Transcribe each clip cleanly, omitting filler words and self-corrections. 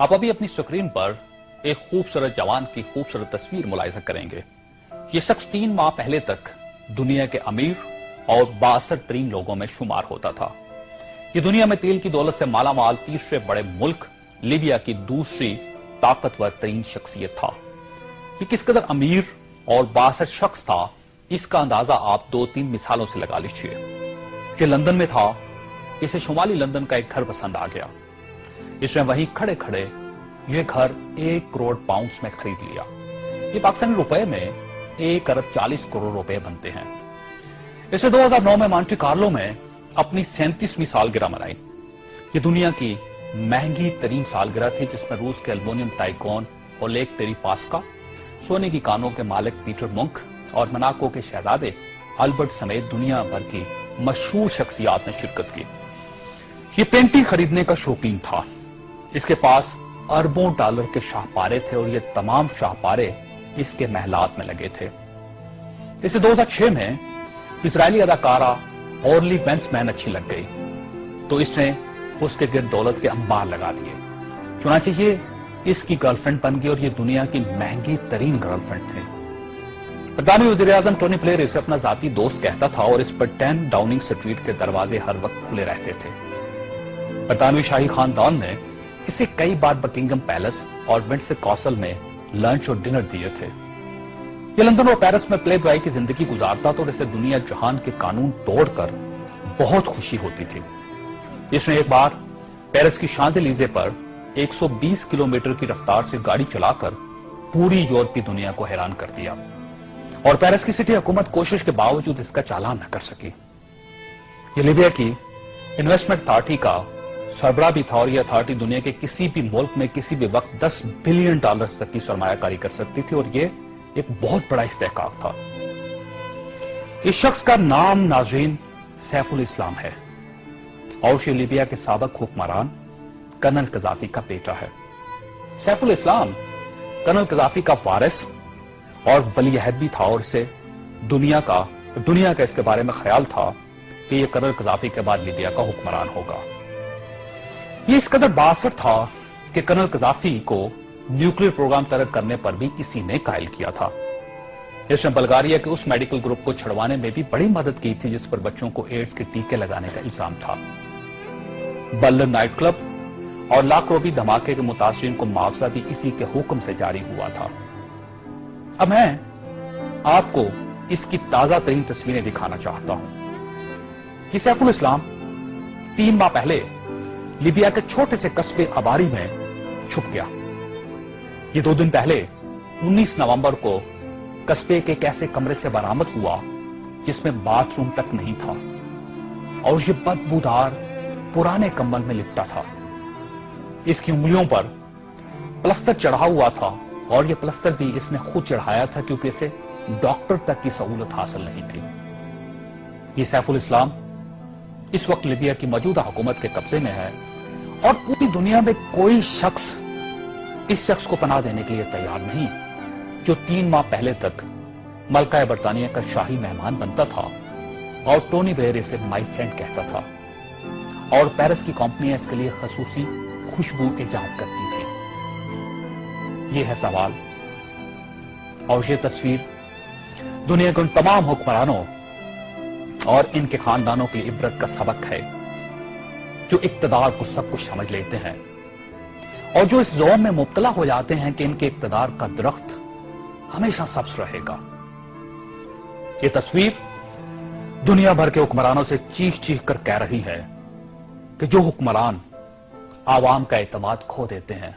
آپ ابھی اپنی سکرین پر ایک خوبصورت جوان کی خوبصورت تصویر ملاحظہ کریں گے۔ یہ شخص 3 ماہ پہلے تک دنیا کے امیر اور بااثر ترین لوگوں میں شمار ہوتا تھا۔ یہ دنیا میں تیل کی دولت سے مالا مال تیسرے بڑے ملک لیبیا کی دوسری طاقتور ترین شخصیت تھا۔ یہ کس قدر امیر اور بااثر شخص تھا، اس کا اندازہ آپ 2-3 مثالوں سے لگا لیجئے۔ یہ لندن میں تھا، اسے شمالی لندن کا ایک گھر پسند آ گیا۔ اس نے وہیں کھڑے کھڑے یہ گھر 1 کروڑ پاؤنڈز میں خرید لیا۔ یہ پاکستانی روپے میں 1 ارب 40 کروڑ روپے بنتے ہیں۔ اس نے 2009 میں مونٹی کارلو میں اپنی 37ویں سالگرہ منائی۔ یہ دنیا کی مہنگی ترین سالگرہ تھی، جس میں روس کے المونیم ٹائکون اولیگ ٹیریپاسکا، سونے کی کانوں کے مالک پیٹر منک اور مناکو کے شہزادے البرٹ سمیت دنیا بھر کی مشہور شخصیات نے شرکت کی۔ یہ پینٹنگ خریدنے کا شوقین تھا۔ اس کے پاس اربوں ڈالر کے شاہپارے تھے اور یہ تمام شاہپارے اس کے محلات میں لگے تھے۔ اسے 2006 میں اسرائیلی اداکارہ اورلی وینسمین اچھی لگ گئی تو اس نے اس کے گرد دولت کے انبار لگا دیے۔ چنانچہ یہ اس کی گرل فرینڈ بن گئی اور یہ دنیا کی مہنگی ترین گرل فرینڈ تھی۔ برطانوی وزیر اعظم ٹونی بلیئر اسے اپنا ذاتی دوست کہتا تھا اور اس پر 10 ڈاؤننگ سٹریٹ کے دروازے ہر وقت کھلے رہتے تھے۔ برطانوی شاہی خاندان نے اسے کئی بار بکنگم پیلس اور ونڈسر کاسل میں لنچ اور ڈنر دیے تھے۔ یہ لندن اور پیرس میں پلے بوائے کی زندگی گزارتا تھا اور اسے دنیا جہان کے قانون توڑ کر بہت خوشی ہوتی تھی۔ اس نے ایک بار پیرس کی شانزے-لیزے پر 120 کلومیٹر کی رفتار سے گاڑی چلا کر پوری یورپی دنیا کو حیران کر دیا اور پیرس کی سٹی حکومت کوشش کے باوجود اس کا چالان نہ کر سکی۔ یہ لیبیا کی انویسٹمنٹ اتھارٹی کا سربراہ بھی تھا اور یہ اتھارٹی دنیا کے کسی بھی ملک میں کسی بھی وقت 10 بلین ڈالر تک کی سرمایہ کاری کر سکتی تھی اور یہ ایک بہت بڑا استحقاق تھا۔ اس شخص کا نام ناظرین سیف الاسلام ہے اور یہ لیبیا کے سابق حکمران کرنل قذافی کا بیٹا ہے۔ سیف الاسلام کرنل قذافی کا وارث اور ولی عہد بھی تھا اور اسے دنیا کا اس کے بارے میں خیال تھا کہ یہ کرنل قذافی کے بعد لیبیا کا حکمران ہوگا۔ یہ اس قدر بااثر تھا کہ کرنل قذافی کو نیوکلیر پروگرام ترک کرنے پر بھی اسی نے قائل کیا تھا۔ اس نے بلغاریہ کے اس میڈیکل گروپ کو چھڑوانے میں بھی بڑی مدد کی تھی جس پر بچوں کو ایڈز کے ٹیکے لگانے کا الزام تھا۔ برلن نائٹ کلب اور لاکھ روپی دھماکے کے متاثرین کو معاوضہ بھی اسی کے حکم سے جاری ہوا تھا۔ اب میں آپ کو اس کی تازہ ترین تصویریں دکھانا چاہتا ہوں۔ یہ سیف الاسلام 3 ماہ پہلے لیبیا کے چھوٹے سے قصبے اباری میں چھپ گیا۔ یہ 2 دن پہلے 19 نومبر کو قصبے کے ایک ایسے کمرے سے برآمد ہوا جس میں باتھ روم تک نہیں تھا اور یہ بدبودار پرانے کمبل میں لپٹا تھا۔ اس کی انگلیوں پر پلستر چڑھا ہوا تھا اور یہ پلستر بھی اس نے خود چڑھایا تھا کیونکہ اسے ڈاکٹر تک کی سہولت حاصل نہیں تھی۔ یہ سیف الاسلام اس وقت لیبیا کی موجودہ حکومت کے قبضے میں ہے اور پوری دنیا میں کوئی شخص اس شخص کو پناہ دینے کے لیے تیار نہیں جو 3 ماہ پہلے تک ملکہ برطانیہ کا شاہی مہمان بنتا تھا اور ٹونی بلیئر اسے مائی فرینڈ کہتا تھا اور پیرس کی کمپنیاں اس کے لیے خصوصی خوشبو ایجاد کرتی تھی۔ یہ ہے سوال اور یہ تصویر دنیا کے ان تمام حکمرانوں اور ان کے خاندانوں کے لیے عبرت کا سبق ہے جو اقتدار کو سب کچھ سمجھ لیتے ہیں اور جو اس زوم میں مبتلا ہو جاتے ہیں کہ ان کے اقتدار کا درخت ہمیشہ سبز رہے گا۔ یہ تصویر دنیا بھر کے حکمرانوں سے چیخ چیخ کر کہہ رہی ہے کہ جو حکمران عوام کا اعتماد کھو دیتے ہیں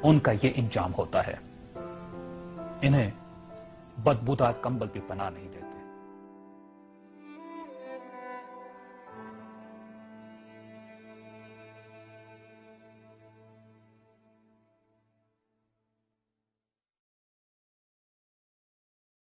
ان کا یہ انجام ہوتا ہے۔ انہیں بدبودار کمبل بھی پناہ نہیں دیتے۔